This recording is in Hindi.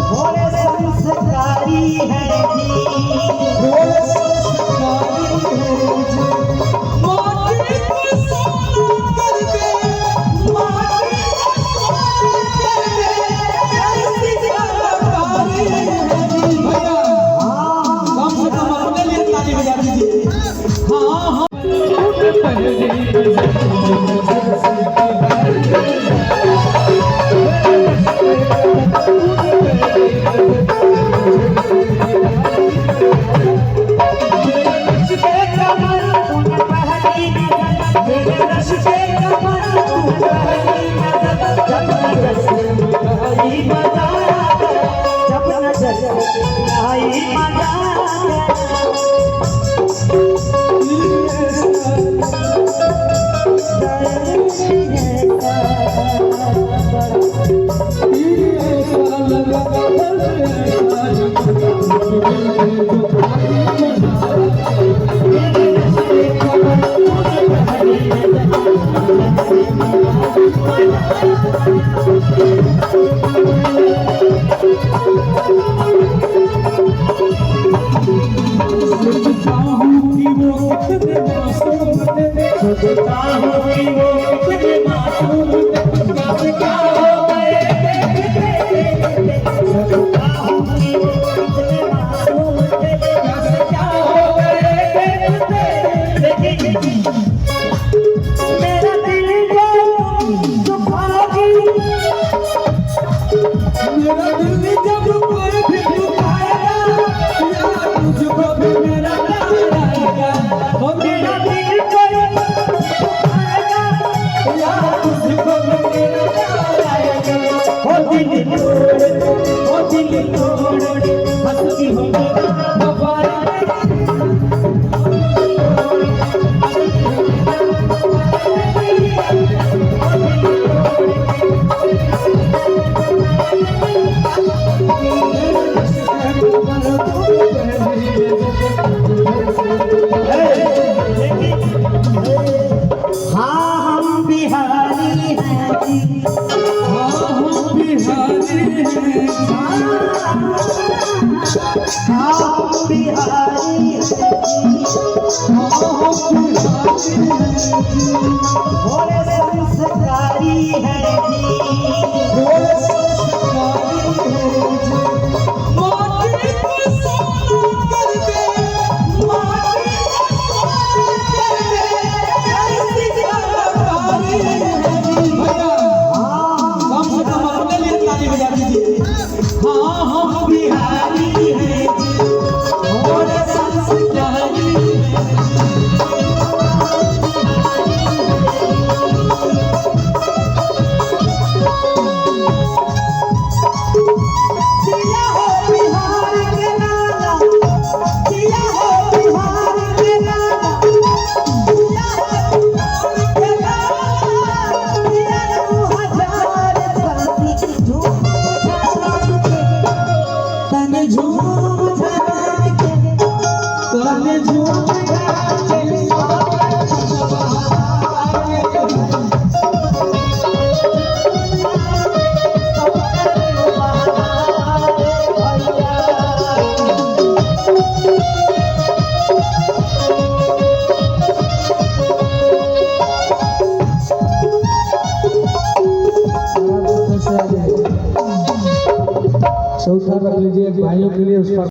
भोले संस्कारी है जी, भोले संस्कारी है जी। माटी को सोना कर दे, माटी को सोना कर दे, ऐसी कलाकारी है जी। भैया कम से कम अपने लिए ताली बजा दीजिए। हाँ हाँ भोले संस्कारी है जी, भोले संस्कारी है जी। माटी को सोना कर दे, माटी को सोना कर दे, ऐसी कलाकारी है जी। भैया कम से कम अपने लिए ताली बजा दीजिए। हाँ हम बिहारी हैं जी, भोले संस्कारी है। चौथा रख लीजिए भाइयों के लिए उस पर